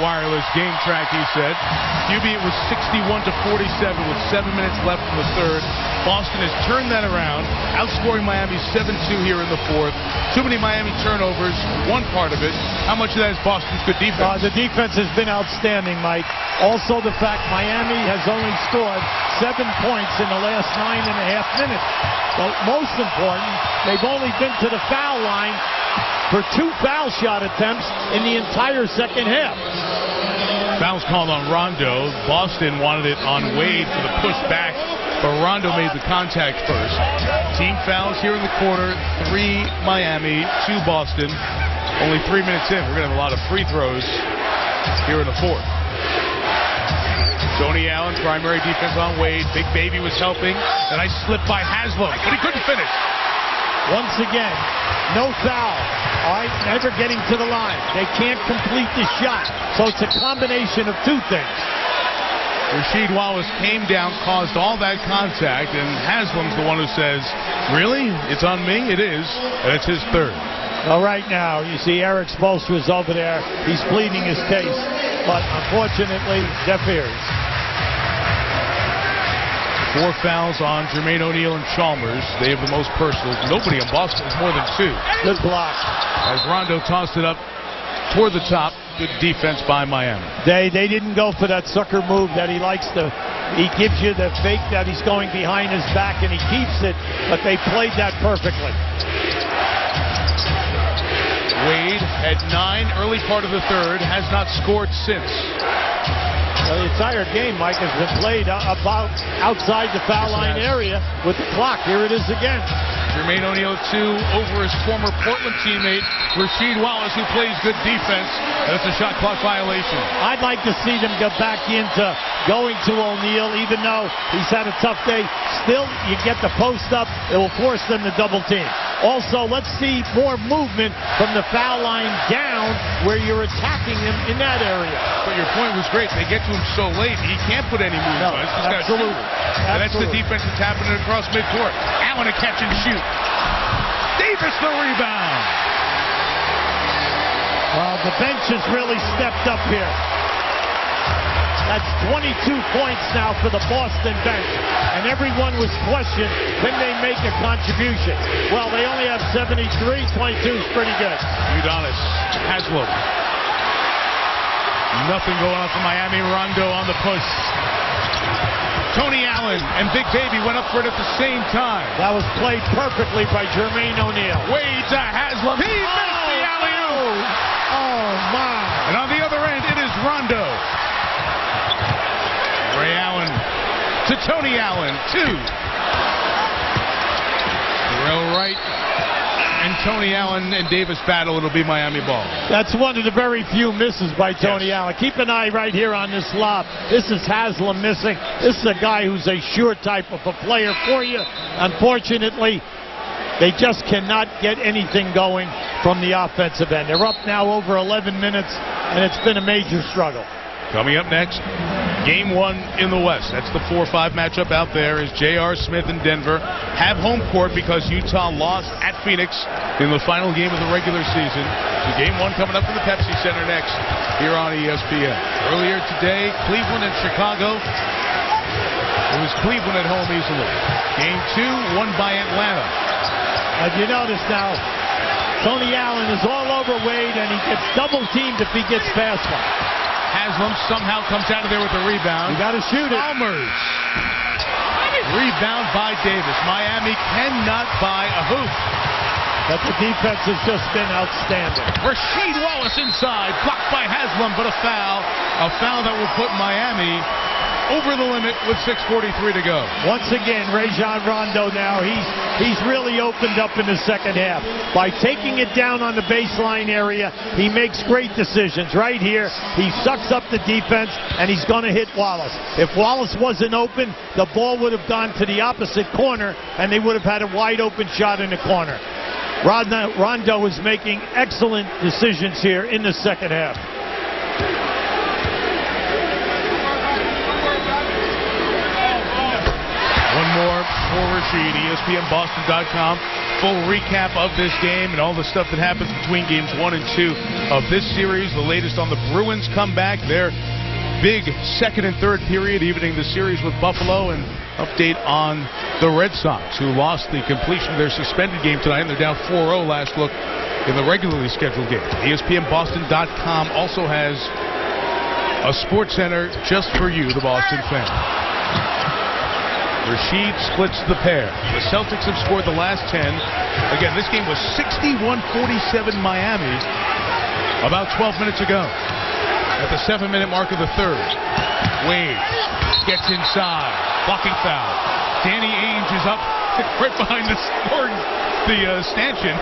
wireless game track, he said. QB, it was 61-47 with 7 minutes left in the third. Boston has turned that around, outscoring Miami 7-2 here in the fourth. Too many Miami turnovers, one part of it. How much of that is Boston's good defense? The defense has been outstanding, Mike. Also the fact Miami has only scored 7 points in the last 9.5 minutes. But most important, they've only been to the foul line for 2 foul shot attempts in the entire second half. Fouls called on Rondo. Boston wanted it on Wade for the push back, but Rondo made the contact first. Team fouls here in the quarter, 3 Miami, 2 Boston. Only 3 minutes in. We're going to have a lot of free throws here in the fourth. Tony Allen, primary defense on Wade. Big Baby was helping. A nice slip by Haslam, but he couldn't finish. Once again, no foul. All right, never getting to the line. They can't complete the shot. So it's a combination of 2 things. Rasheed Wallace came down, caused all that contact, and Haslam's the one who says, really? It's on me? It is. And it's his third. Well, right now, you see Eric Spoelstra's over there. He's pleading his case. But unfortunately, deaf ears. 4 fouls on Jermaine O'Neal and Chalmers. They have the most personals. Nobody in Boston has more than 2. Good block. As Rondo tossed it up toward the top. Good defense by Miami. They didn't go for that sucker move that he likes to. He gives you the fake that he's going behind his back and he keeps it, but they played that perfectly. Wade at 9, early part of the third, has not scored since. The entire game, Mike, has been played about outside the foul line area with the clock. Here it is again. Jermaine O'Neal, 2 over his former Portland teammate, Rasheed Wallace, who plays good defense. That's a shot clock violation. I'd like to see them go back into going to O'Neal, even though he's had a tough day. Still, you get the post up. It will force them to double team. Also, let's see more movement from the foul line down where you're attacking him in that area. But your point was great. They get to him so late, he can't put any moves on. Absolutely. And that's the defense that's happening across midcourt. Allen a catch and shoot. Davis the rebound. Well, the bench has really stepped up here. That's 22 points now for the Boston bench. And everyone was questioned, can they make a contribution? Well, they only have 73. 22 is pretty good. Udonis, Haslam. Nothing going on for Miami. Rondo on the push. Tony Allen and Big Baby went up for it at the same time. That was played perfectly by Jermaine O'Neal. Wade to Haslam. He missed the alley-oop. Oh, my. And on the other end, it is Rondo. Ray Allen to Tony Allen. 2. Terrell Wright and Tony Allen and Davis battle. It'll be Miami ball. That's one of the very few misses by Tony Allen. Keep an eye right here on this lob. This is Haslam missing. This is a guy who's a sure type of a player for you. Unfortunately, they just cannot get anything going from the offensive end. They're up now over 11 minutes, and it's been a major struggle. Coming up next, Game 1 in the West. That's the 4-5 matchup out there as J.R. Smith and Denver have home court because Utah lost at Phoenix in the final game of the regular season. So Game 1 coming up in the Pepsi Center next here on ESPN. Earlier today, Cleveland and Chicago. It was Cleveland at home easily. Game 2 won by Atlanta. As you notice now, Tony Allen is all over Wade and he gets double teamed if he gets past one. Haslam somehow comes out of there with a rebound. You got to shoot it. Chalmers. Rebound by Davis. Miami cannot buy a hoop. But the defense has just been outstanding. Rasheed Wallace inside. Blocked by Haslam, but a foul. A foul that will put Miami over the limit with 6:43 to go. Once again, Rajon Rondo now, he's really opened up in the second half. By taking it down on the baseline area, he makes great decisions. Right here, he sucks up the defense, and he's going to hit Wallace. If Wallace wasn't open, the ball would have gone to the opposite corner, and they would have had a wide open shot in the corner. Rondo is making excellent decisions here in the second half. One more for Rashid, ESPNBoston.com. Full recap of this game and all the stuff that happens between games 1 and 2 of this series. The latest on the Bruins comeback, their big second and third period, evening the series with Buffalo, and update on the Red Sox, who lost the completion of their suspended game tonight, and they're down 4-0 last look in the regularly scheduled game. ESPNBoston.com also has a sports center just for you, the Boston fan. Rashid splits the pair. The Celtics have scored the last 10. Again, this game was 61-47 Miami about 12 minutes ago. At the 7-minute mark of the third, Wade gets inside, blocking foul. Danny Ainge is up right behind the stanchion.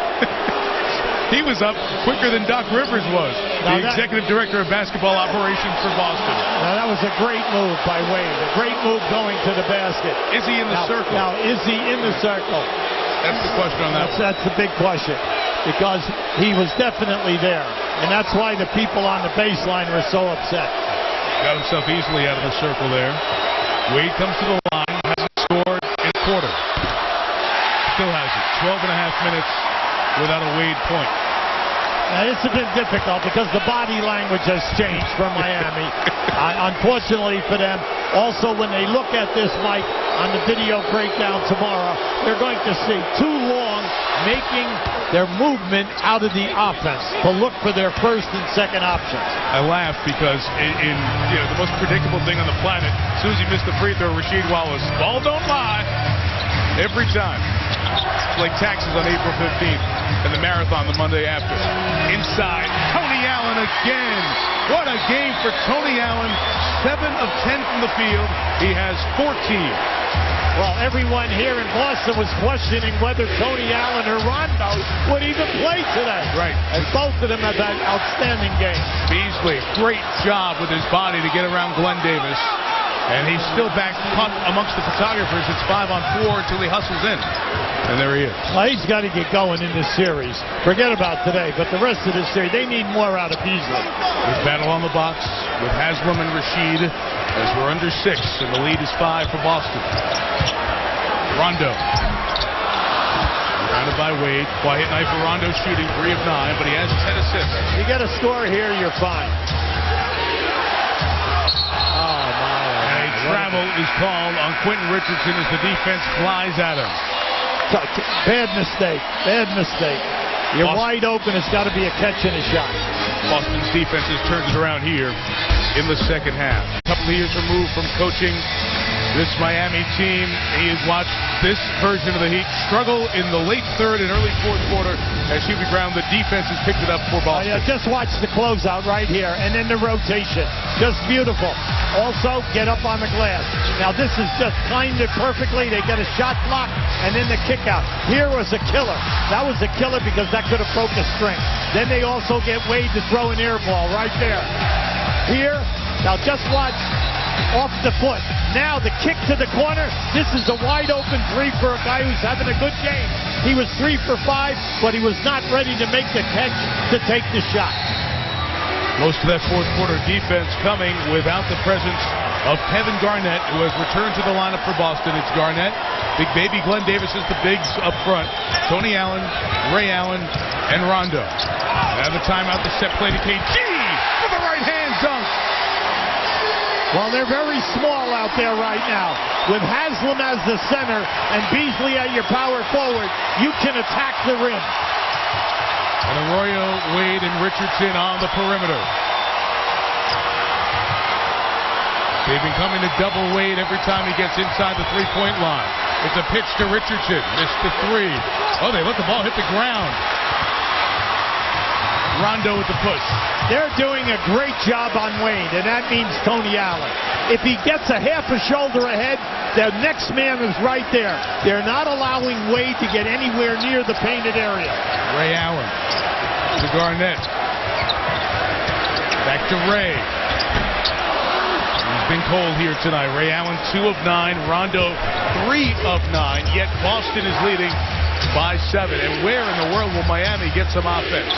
He was up quicker than Doc Rivers was, the executive director of basketball operations for Boston. Now that was a great move by Wade, a great move going to the basket. Is he in the circle? Now, is he in the circle? That's the question on that one. That's the big question, because he was definitely there, and that's why the people on the baseline were so upset. Got himself easily out of the circle there. Wade comes to the line, hasn't scored in a quarter. Still has it. 12 and a half minutes without a Wade point. Now, it's been difficult because the body language has changed from Miami. Unfortunately for them. Also, when they look at this, Mike, on the video breakdown tomorrow, they're going to see too long making their movement out of the offense to look for their first and second options. I laugh because in the most predictable thing on the planet, as soon as he missed the free throw, Rasheed Wallace, ball don't lie, every time. It's like taxes on April 15th and the marathon the Monday after. Inside, Tony Allen again. What a game for Tony Allen. 7 of 10 from the field. He has 14. Well, everyone here in Boston was questioning whether Tony Allen or Rondo would even play today. Right. And both of them have had outstanding games. Beasley, great job with his body to get around Glenn Davis. And he's still back caught amongst the photographers. It's 5-on-4 until he hustles in. And there he is. Well, he's got to get going in this series. Forget about today, but the rest of this series, they need more out of Beasley. With battle on the box with Haslam and Rashid as we're under 6, and the lead is 5 for Boston. Rondo. Surrounded by Wade. Quiet night for Rondo, shooting 3 of 9, but he has 10 assists. You get a score here, you're fine. Travel is called on Quentin Richardson as the defense flies at him. Bad mistake. Bad mistake. You're wide open. It's got to be a catch and a shot. Boston's defense has turned it around here in the second half. A couple of years removed from coaching this Miami team, he has watched this version of the Heat struggle in the late third and early fourth quarter as Hubie Brown, the defense, has picked it up for Boston. Just watch the closeout right here, and then the rotation. Just beautiful. Also, get up on the glass. Now, this is just timed it perfectly. They get a shot block, and then the kick out. Here was a killer. That was a killer because that could have broke the string. Then they also get Wade to throw an air ball right there. Here, now just watch. Off the foot. Now the kick to the corner. This is a wide open 3 for a guy who's having a good game. He was 3 for 5, but he was not ready to make the catch to take the shot. Most of that fourth quarter defense coming without the presence of Kevin Garnett, who has returned to the lineup for Boston. It's Garnett, big baby Glenn Davis is the bigs up front. Tony Allen, Ray Allen, and Rondo. Now the timeout, the set play to KG for the right hand dunk. Well, they're very small out there right now. With Haslam as the center and Beasley at your power forward, you can attack the rim. And Arroyo, Wade, and Richardson on the perimeter. They've been coming to double Wade every time he gets inside the three-point line. It's a pitch to Richardson. Missed the 3. Oh, they let the ball hit the ground. Rondo with the push. They're doing a great job on Wade, and that means Tony Allen. If he gets a half a shoulder ahead, the next man is right there. They're not allowing Wade to get anywhere near the painted area. Ray Allen to Garnett. Back to Ray. He's been cold here tonight. Ray Allen 2 of 9. Rondo 3 of 9. Yet Boston is leading by 7. And where in the world will Miami get some offense?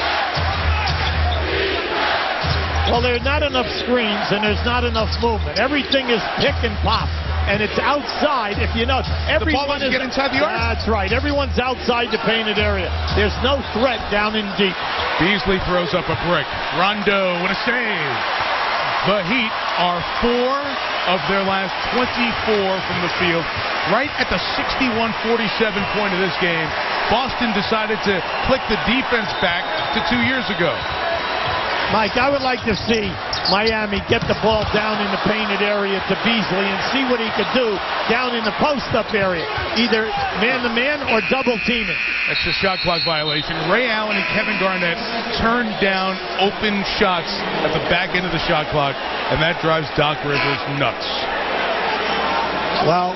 Well, there are not enough screens and there's not enough movement. Everything is pick and pop. and it's outside. If you know, The ball doesn't get inside the arc? That's right. Everyone's outside the painted area. There's no threat down in deep. Beasley throws up a brick. Rondo with a save. The Heat are 4 of their last 24 from the field. Right at the 61-47 point of this game, Boston decided to click the defense back to 2 years ago. Mike, I would like to see Miami get the ball down in the painted area to Beasley and see what he could do down in the post-up area, either man-to-man or double-teaming. That's a shot clock violation. Ray Allen and Kevin Garnett turned down open shots at the back end of the shot clock, and that drives Doc Rivers nuts. Well,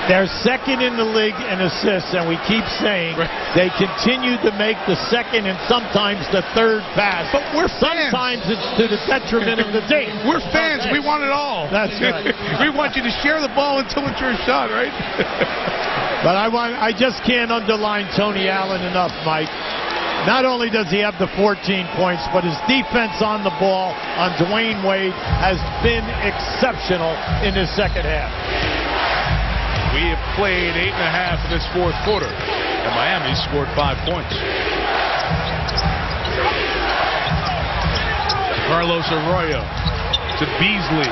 they're second in the league in assists, and we keep saying they continue to make the second and sometimes the third pass. But we're fans. Sometimes it's to the detriment of the team. We're fans. We want it all. That's right. We want you to share the ball until it's your shot, right? But I just can't underline Tony Allen enough, Mike. Not only does he have the 14 points, but his defense on the ball on Dwayne Wade has been exceptional in his second half. We have played 8.5 of this fourth quarter, and Miami scored 5 points. Carlos Arroyo to Beasley.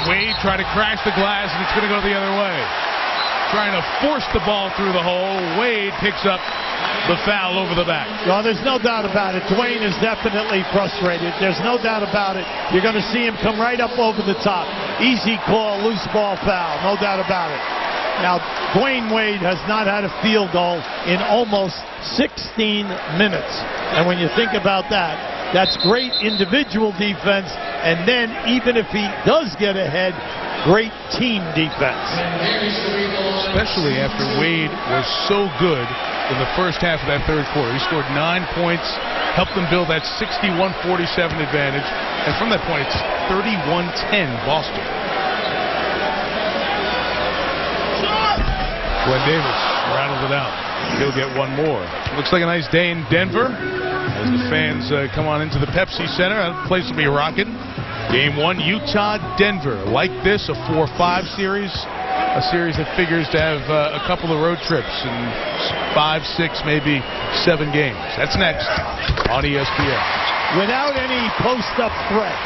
Wade tried to crash the glass, and it's going to go the other way. Trying to force the ball through the hole. Wade picks up the foul over the back. Well, there's no doubt about it. Dwayne is definitely frustrated. There's no doubt about it. You're going to see him come right up over the top. Easy call, loose ball foul. No doubt about it. Now, Dwayne Wade has not had a field goal in almost 16 minutes. And when you think about that, that's great individual defense. And then, even if he does get ahead, great team defense. Especially after Wade was so good in the first half of that third quarter. He scored 9 points, helped them build that 61-47 advantage. And from that point, it's 31-10 Boston. Glenn Davis rattles it out. He'll get one more. Looks like a nice day in Denver as the fans come on into the Pepsi Center. That place will be rocking. Game 1, Utah-Denver. Like this, a 4-5 series. A series that figures to have a couple of road trips and 5, 6, maybe 7 games. That's next on ESPN. Without any post-up threat,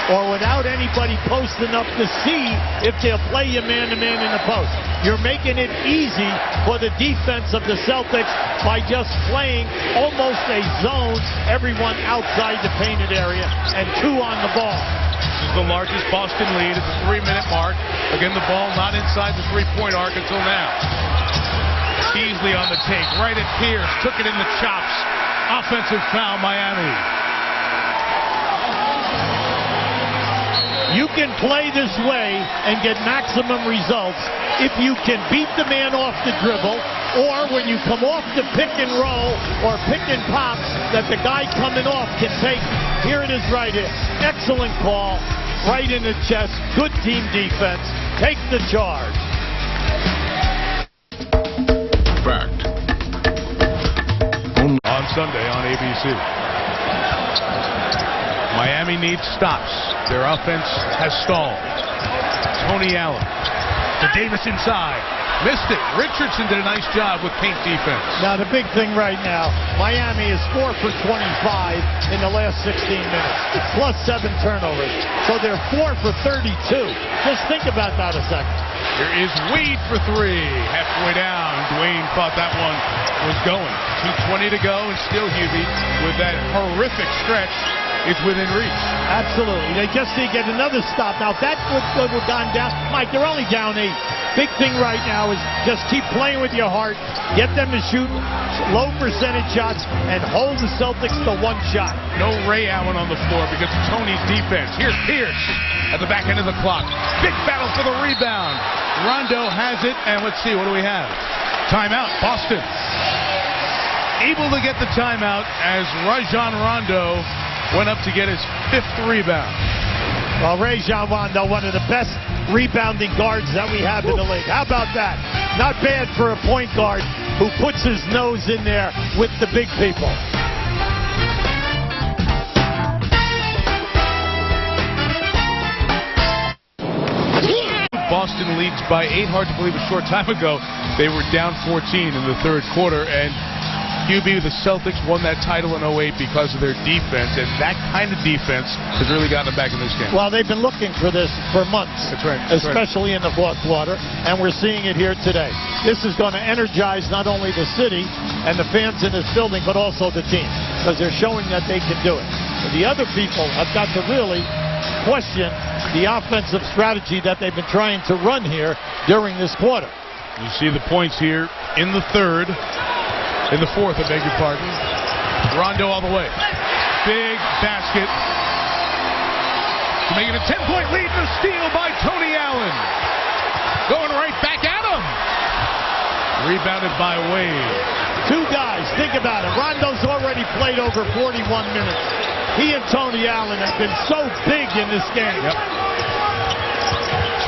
or without anybody posting up to see if they'll play you man-to-man in the post. You're making it easy for the defense of the Celtics by just playing almost a zone, everyone outside the painted area, and 2 on the ball. This is the largest Boston lead at the 3-minute mark. Again, the ball not inside the 3-point arc until now. Beasley on the take, right at Pierce, took it in the chops. Offensive foul, Miami. You can play this way and get maximum results if you can beat the man off the dribble, or when you come off the pick and roll or pick and pop that the guy coming off can take. Here it is right here. Excellent call. Right in the chest. Good team defense. Take the charge. Fact. On Sunday on ABC. Miami needs stops. Their offense has stalled. Tony Allen to Davis inside. Missed it. Richardson did a nice job with paint defense. Now the big thing right now, Miami is 4 for 25 in the last 16 minutes, plus 7 turnovers. So they're 4 for 32. Just think about that a second. Here is Wade for 3. Halfway down. Dwayne thought that one was going. 2:20 to go, and still Hubie, with that horrific stretch, it's within reach. Absolutely. They just need to get another stop. Now, if that would have gone down, Mike, they're only down 8. Big thing right now is just keep playing with your heart, get them to shoot low percentage shots, and hold the Celtics to 1 shot. No Ray Allen on the floor because of Tony's defense. Here's Pierce at the back end of the clock. Big battle for the rebound. Rondo has it, and let's see, what do we have? Timeout, Boston. Able to get the timeout as Rajon Rondo went up to get his 5th rebound. Well, Rajon Rondo, one of the best rebounding guards that we have in the league. How about that? Not bad for a point guard who puts his nose in there with the big people. by 8. Hard to believe a short time ago they were down 14 in the third quarter. And QB, the Celtics won that title in 08 because of their defense, and that kind of defense has really gotten them back in this game. Well, they've been looking for this for months. That's right. Especially in the fourth quarter, and we're seeing it here today. This is going to energize not only the city and the fans in this building, but also the team, because they're showing that they can do it. But the other people have got to really question the offensive strategy that they've been trying to run here during this quarter. You see the points here in the third. In the fourth, I beg your pardon. Rondo all the way. Big basket. To make it a 10-point lead and a steal by Tony Allen. Going right back at him. Rebounded by Wade. Two guys, think about it. Rondo's already played over 41 minutes. He and Tony Allen have been so big in this game. Yep.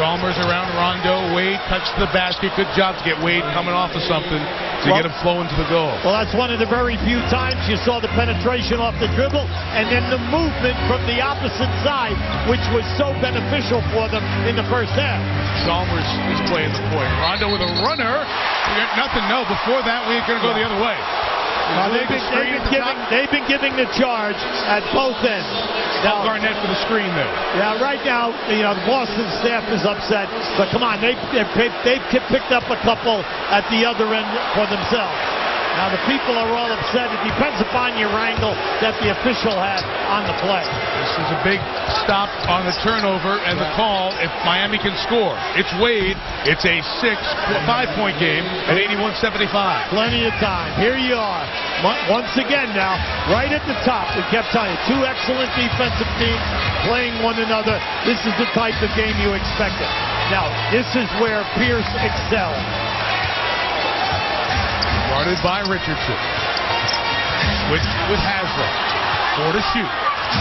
Chalmers around Rondo. Wade cuts to the basket. Good job to get Wade coming off of something to get him flowing to the goal. Well, that's one of the very few times you saw the penetration off the dribble and then the movement from the opposite side, which was so beneficial for them in the first half. Chalmers is playing the point. Rondo with a runner. We got nothing. No, before that, we're going to go the other way. They've been giving the charge at both ends. Now Garnett for the screen there. Yeah, right now, the Boston staff is upset, but come on, they've picked up a couple at the other end for themselves. Now the people are all upset. It depends upon your angle that the official had on the play. This is a big stop on the turnover and the call if Miami can score. It's Wade. It's a 5-point game at 81-75. Plenty of time. Here you are. Once again now, right at the top, we kept telling you, two excellent defensive teams playing one another. This is the type of game you expected. Now, this is where Pierce excelled. Guarded by Richardson. Switch with Haslam. 4 to shoot.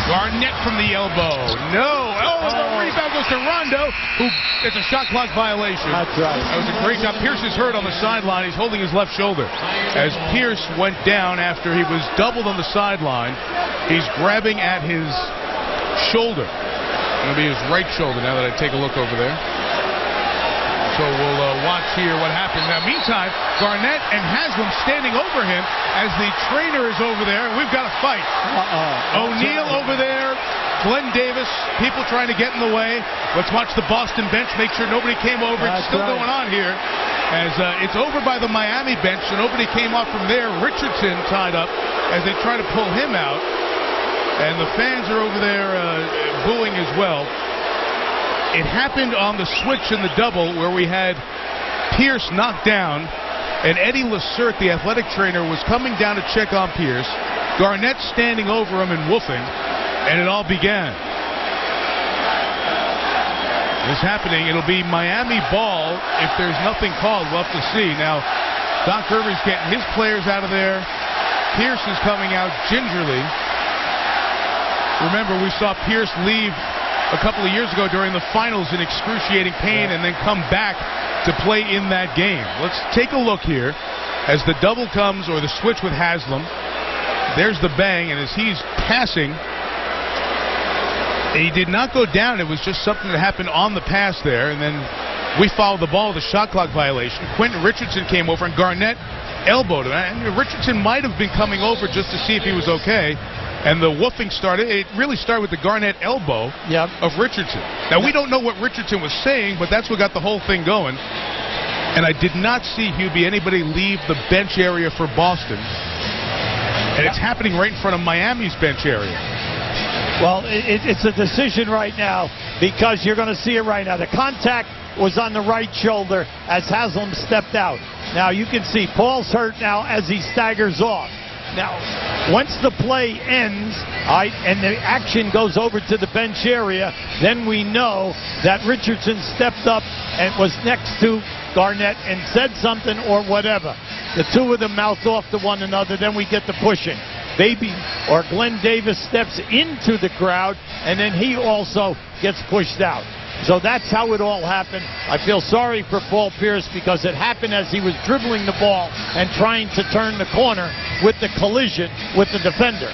Garnett from the elbow. No. The rebound goes to Rondo, who it's a shot clock violation. That's right. That was a great job. Pierce is hurt on the sideline. He's holding his left shoulder. As Pierce went down after he was doubled on the sideline, he's grabbing at his shoulder. It'll be his right shoulder now that I take a look over there. So we'll watch here what happens. Now, meantime, Garnett and Haslam standing over him as the trainer is over there, and we've got a fight. O'Neal over there, Glenn Davis, people trying to get in the way. Let's watch the Boston bench, make sure nobody came over. It's still going on here. As it's over by the Miami bench, so nobody came off from there. Richardson tied up as they try to pull him out. And the fans are over there booing as well. It happened on the switch in the double where we had Pierce knocked down, and Eddie Lacerte, the athletic trainer, was coming down to check on Pierce. Garnett standing over him and woofing, and it all began. This happening, it'll be Miami ball if there's nothing called. We'll have to see. Now, Doc Rivers getting his players out of there. Pierce is coming out gingerly. Remember, we saw Pierce leave a couple of years ago during the finals in excruciating pain and then come back to play in that game. Let's take a look here as the double comes, or the switch with Haslam. There's the bang, and as he's passing, he did not go down. It was just something that happened on the pass there, and then we followed the ball with a shot clock violation. Quentin Richardson came over, and Garnett elbowed him. And Richardson might have been coming over just to see if he was okay. And the woofing started. It really started with the Garnett elbow of Richardson. Now, we don't know what Richardson was saying, but that's what got the whole thing going. And I did not see, Hubie, anybody leave the bench area for Boston. And it's happening right in front of Miami's bench area. Well, it's a decision right now because you're going to see it right now. The contact was on the right shoulder as Haslam stepped out. Now, you can see Paul's hurt now as he staggers off. Now, once the play ends, and the action goes over to the bench area, then we know that Richardson stepped up and was next to Garnett and said something or whatever. The two of them mouthed off to one another, then we get the pushing. Glenn Davis steps into the crowd, and then he also gets pushed out. So that's how it all happened. I feel sorry for Paul Pierce because it happened as he was dribbling the ball and trying to turn the corner with the collision with the defender.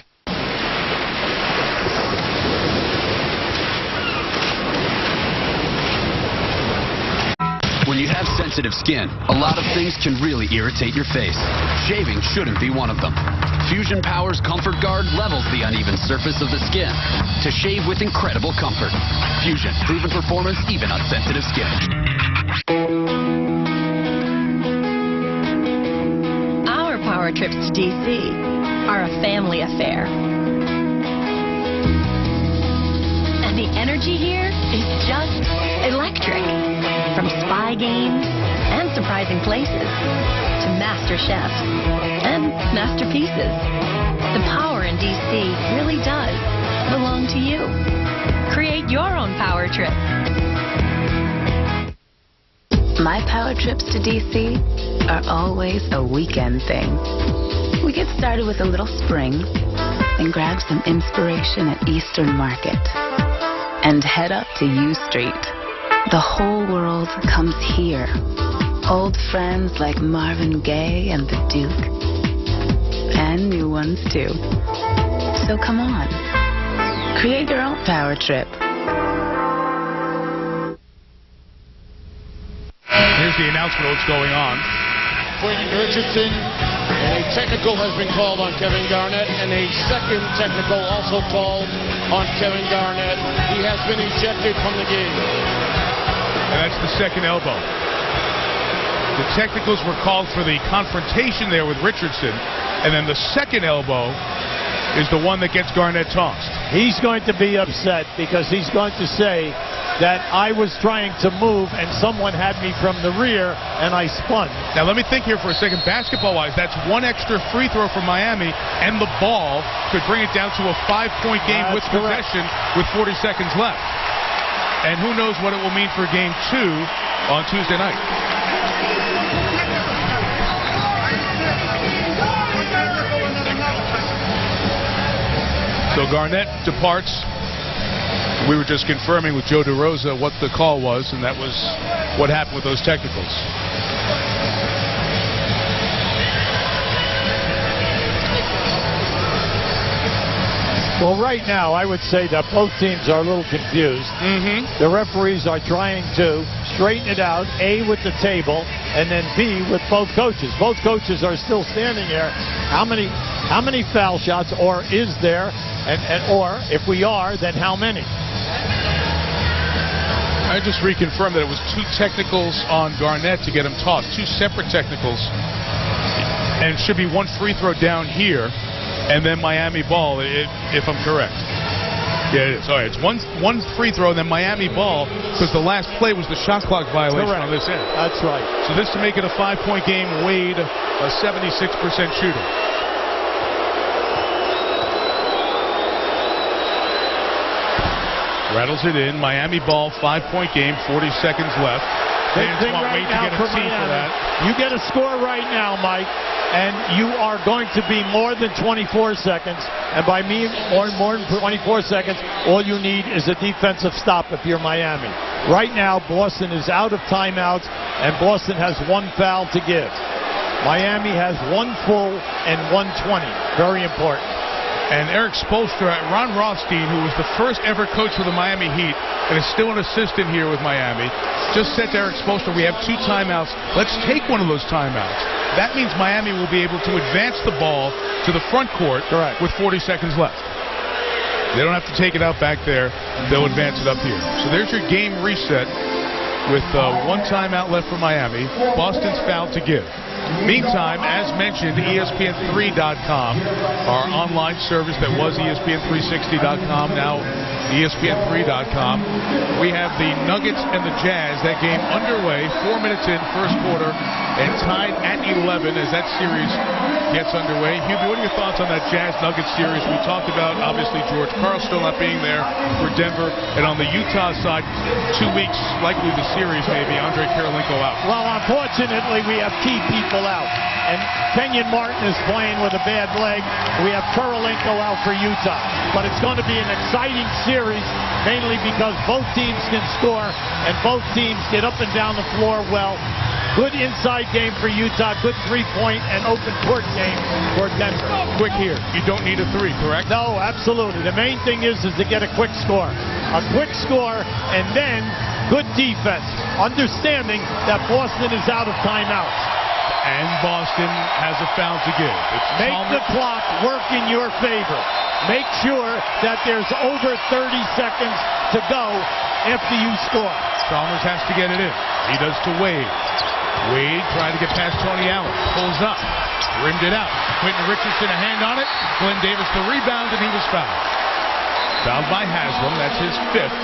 When have sensitive skin, a lot of things can really irritate your face. Shaving shouldn't be one of them. Fusion Power's Comfort Guard levels the uneven surface of the skin to shave with incredible comfort. Fusion, proven performance even on sensitive skin. Our power trips to D.C. are a family affair. And the energy here is just electric. From spy games and surprising places to master chefs and masterpieces. The power in D.C. really does belong to you. Create your own power trip. My power trips to D.C. are always a weekend thing. We get started with a little spring and grab some inspiration at Eastern Market and head up to U Street. The whole world comes here. Old friends like Marvin Gaye and the Duke. And new ones too. So come on. Create your own power trip. Here's the announcement of what's going on. Quentin Richardson, a technical has been called on Kevin Garnett, and a second technical also called on Kevin Garnett. He has been ejected from the game. And that's the second elbow. The technicals were called for the confrontation there with Richardson, and then the second elbow is the one that gets Garnett tossed. He's going to be upset because he's going to say that I was trying to move and someone had me from the rear and I spun. Now let me think here for a second. Basketball-wise, that's one extra free throw for Miami, and the ball could bring it down to a 5-point game with possession with 40 seconds left. And who knows what it will mean for Game 2 on Tuesday night. So Garnett departs. We were just confirming with Joe DeRosa what the call was, and that was what happened with those technicals. Well, right now, I would say that both teams are a little confused. The referees are trying to straighten it out, A, with the table, and then B, with both coaches. Both coaches are still standing there. How many foul shots, or is there, or if we are, then how many? I just reconfirmed that it was 2 technicals on Garnett to get him tossed. 2 separate technicals. And it should be 1 free throw down here, and then Miami ball, if I'm correct. Yeah, it is. All right, it's one free throw, and then Miami ball, because the last play was the shot clock violation on this end. That's right. So this to make it a 5-point game, Wade, a 76% shooter. Rattles it in. Miami ball, 5-point game, 40 seconds left. Fans want Wade to get a T for that. You get a score right now, Mike, and you are going to be more than 24 seconds. And by me, more than 24 seconds, all you need is a defensive stop if you're Miami. Right now, Boston is out of timeouts, and Boston has 1 foul to give. Miami has 1 full and 120. Very important. And Eric Spoelstra, Ron Rothstein, who was the first ever coach for the Miami Heat and is still an assistant here with Miami, just said to Eric Spoelstra, we have 2 timeouts. Let's take one of those timeouts. That means Miami will be able to advance the ball to the front court with 40 seconds left. They don't have to take it out back there. They'll advance it up here. So there's your game reset with 1 timeout left for Miami. Boston's foul to give. Meantime, as mentioned, ESPN3.com, our online service that was ESPN360.com, now ESPN3.com. We have the Nuggets and the Jazz. That game underway, 4 minutes in, first quarter, and tied at 11 as that series gets underway. Hubie, what are your thoughts on that Jazz-Nuggets series? We talked about, obviously, George Karl still not being there for Denver, and on the Utah side, 2 weeks, likely the series maybe, Andre Kirilenko out. Well, unfortunately, we have key people out. And Kenyon Martin is playing with a bad leg. We have Kirilenko out for Utah. But it's going to be an exciting series, mainly because both teams can score and both teams get up and down the floor well. Good inside game for Utah, good 3-point and open court game for Denver. Quick here, you don't need a 3, correct? No, absolutely. The main thing is to get a quick score. A quick score and then good defense. understanding that Boston is out of timeouts. And Boston has a foul to give. Make the clock work in your favor. Make sure that there's over 30 seconds to go after you score. Chalmers has to get it in. He does to Wade. Wade trying to get past Tony Allen. Pulls up. Rimmed it out. Quentin Richardson a hand on it. Glenn Davis the rebound, and he was fouled. Fouled by Haslam. That's his 5th.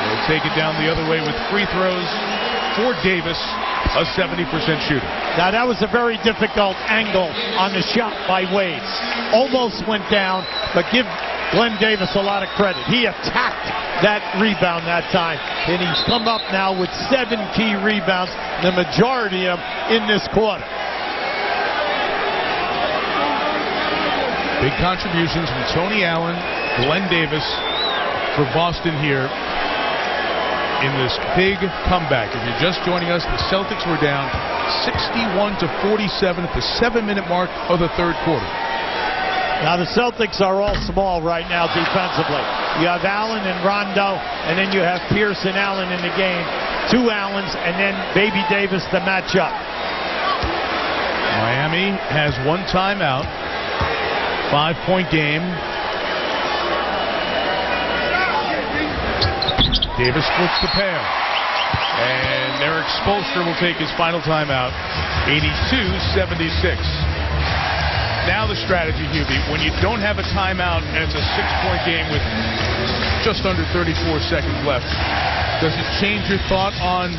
He'll take it down the other way with free throws for Davis, a 70% shooter. Now that was a very difficult angle on the shot by Wade. Almost went down, but give Glenn Davis a lot of credit. He attacked that rebound that time, and he's come up now with 7 key rebounds, the majority of them in this quarter. Big contributions from Tony Allen, Glenn Davis for Boston here in this big comeback. If you're just joining us, the Celtics were down 61-47 at the 7-minute mark of the third quarter. Now the Celtics are all small right now defensively. You have Allen and Rondo, and then you have Pierce and Allen in the game. 2 Allens, and then Baby Davis to match up. Miami has 1 timeout. 5-point game. Davis splits the pair. And Eric Spoelstra will take his final timeout. 82-76. Now the strategy, Hubie, when you don't have a timeout and it's a 6-point game with just under 34 seconds left, does it change your thought on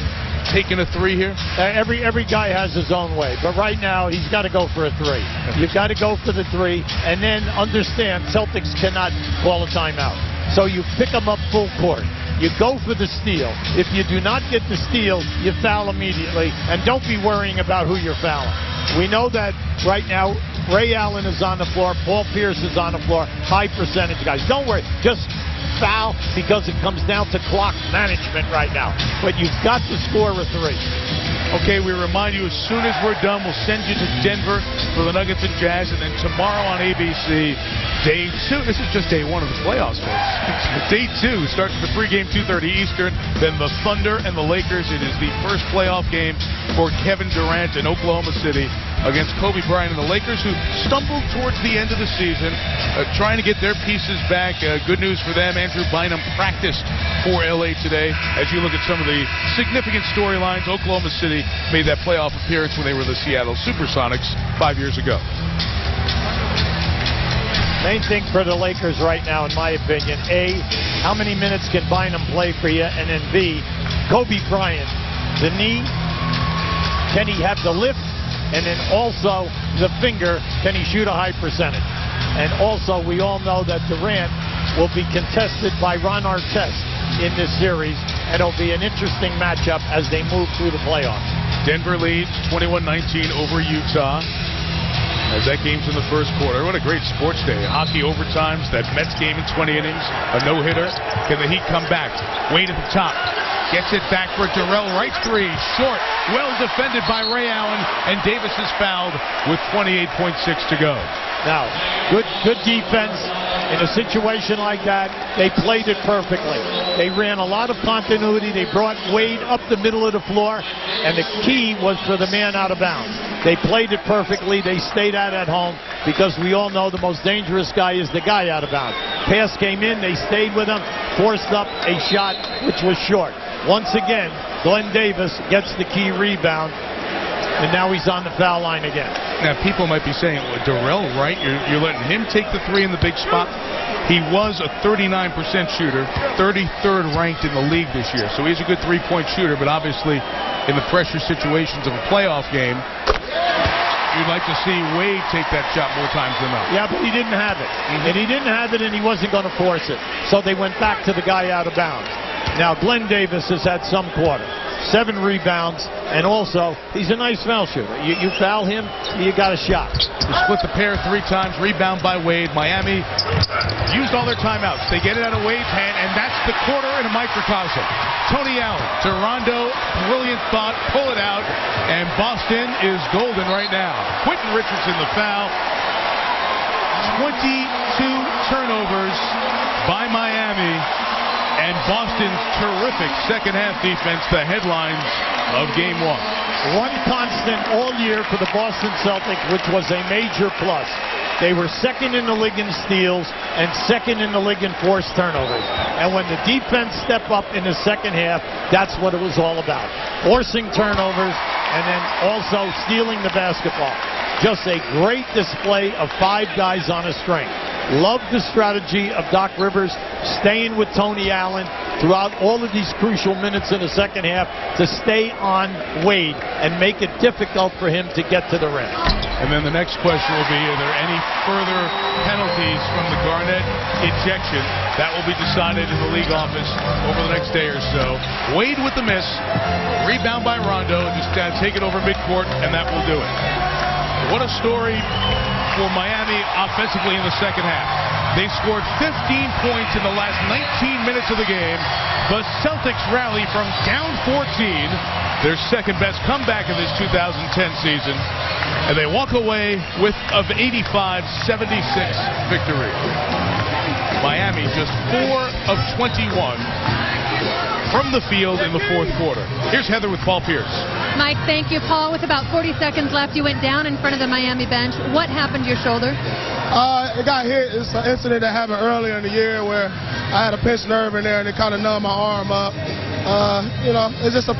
taking a 3 here? Every guy has his own way, but right now he's got to go for a 3. You've got to go for the 3, and then understand Celtics cannot call a timeout. So you pick them up full court. You go for the steal. If you do not get the steal, you foul immediately, and don't be worrying about who you're fouling. We know that right now Ray Allen is on the floor, Paul Pierce is on the floor, high percentage guys. Don't worry, just foul because it comes down to clock management right now. But you've got to score a 3. Okay, we remind you as soon as we're done, we'll send you to Denver for the Nuggets and Jazz, and then tomorrow on ABC, Day 2. This is just Day 1 of the playoffs, folks. Day 2 starts at the pregame 2:30 Eastern. Then the Thunder and the Lakers. It is the first playoff game for Kevin Durant in Oklahoma City against Kobe Bryant and the Lakers, who stumbled towards the end of the season, trying to get their pieces back. Good news for them. Andrew Bynum practiced for LA today. As you look at some of the significant storylines, Oklahoma City made that playoff appearance when they were the Seattle Supersonics 5 years ago. Main thing for the Lakers right now, in my opinion, A, how many minutes can Bynum play for you? And then B, Kobe Bryant, the knee, can he have the lift? And then also the finger, can he shoot a high percentage? And also we all know that Durant will be contested by Ron Artest in this series, and it'll be an interesting matchup as they move through the playoffs. Denver leads 21-19 over Utah as that game's in the first quarter. What a great sports day. Hockey overtimes, that Mets game in 20 innings, a no-hitter. Can the Heat come back? Wade at the top. Gets it back for Darrell Wright 3. Short. Well defended by Ray Allen, and Davis is fouled with 28.6 to go. Now, good defense. In a situation like that, they played it perfectly. They ran a lot of continuity. They brought Wade up the middle of the floor, and the key was for the man out of bounds. They played it perfectly. They stayed out at home because we all know the most dangerous guy is the guy out of bounds. Pass came in. They stayed with him, forced up a shot which was short. Once again, Glenn Davis gets the key rebound, and now he's on the foul line again. Now, people might be saying, well, Darrell Wright, you're letting him take the 3 in the big spot. He was a 39% shooter, 33rd ranked in the league this year. So he's a good 3-point shooter, but obviously in the pressure situations of a playoff game, you'd like to see Wade take that shot more times than not. Yeah, but he didn't have it. And he didn't have it, and he wasn't going to force it. So they went back to the guy out of bounds. Now, Glenn Davis has had some quarter. 7 rebounds, and also, he's a nice foul shooter. You foul him, you got a shot. They split the pair 3 times, rebound by Wade. Miami used all their timeouts. They get it out of Wade's hand, and that's the quarter in a microcosm. Tony Allen to Rondo, brilliant thought, pull it out, and Boston is golden right now. Quentin Richardson the foul. 22 turnovers by Miami. and Boston's terrific second-half defense, the headlines of Game 1. One constant all year for the Boston Celtics, which was a major plus. They were second in the league in steals and second in the league in forced turnovers. And when the defense stepped up in the second half, that's what it was all about. Forcing turnovers and then also stealing the basketball. Just a great display of 5 guys on a string. Love the strategy of Doc Rivers staying with Tony Allen throughout all of these crucial minutes in the second half to stay on Wade and make it difficult for him to get to the rim. And then the next question will be, are there any further penalties from the Garnett ejection? That will be decided in the league office over the next day or so. Wade with the miss. Rebound by Rondo. Just take it over midcourt, and that will do it. What a story for Miami offensively in the second half. They scored 15 points in the last 19 minutes of the game. The Celtics rally from down 14, their second-best comeback of this 2010 season, and they walk away with an 85-76 victory. Miami just 4 of 21 from the field in the fourth quarter. Here's Heather with Paul Pierce. Mike, thank you. Paul, with about 40 seconds left, you went down in front of the Miami bench. What happened to your shoulder? It got hit. It's an incident that happened earlier in the year where I had a pinched nerve in there and it kind of numbed my arm up. It's just a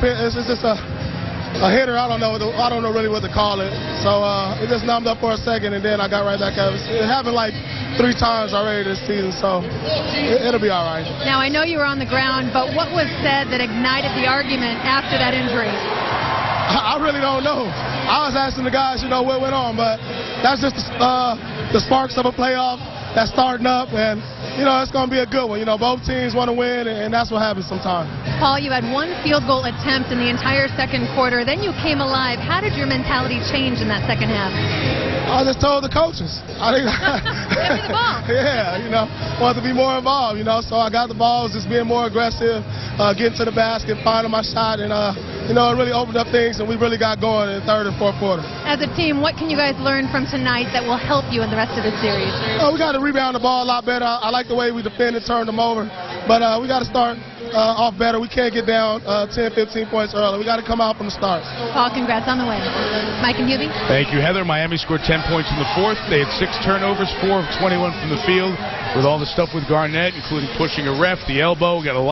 hitter. I don't know really what to call it. So it just numbed up for a second and then I got right back up. It happened like 3 times already this season, so it'll be all right. Now, I know you were on the ground, but what was said that ignited the argument after that injury? I really don't know. I was asking the guys, what went on, but that's just the sparks of a playoff that's starting up, and, it's going to be a good one. Both teams want to win, and that's what happens sometimes. Paul, you had 1 field goal attempt in the entire second quarter. Then you came alive. How did your mentality change in that second half? I just told the coaches. Give me the ball. Yeah, wanted to be more involved, so I got the balls, just being more aggressive, getting to the basket, finding my shot, and, it really opened up things, and we really got going in the third and fourth quarter. As a team, what can you guys learn from tonight that will help you in the rest of the series? We got to rebound the ball a lot better. I like the way we defended, turned them over, but we got to start off better. We can't get down 10, 15 points early. We got to come out from the start. Paul, congrats on the win. Mike and Hubie? Thank you, Heather. Miami scored 10 points in the fourth. They had 6 turnovers, 4 of 21 from the field, with all the stuff with Garnett, including pushing a ref, the elbow. Got a lot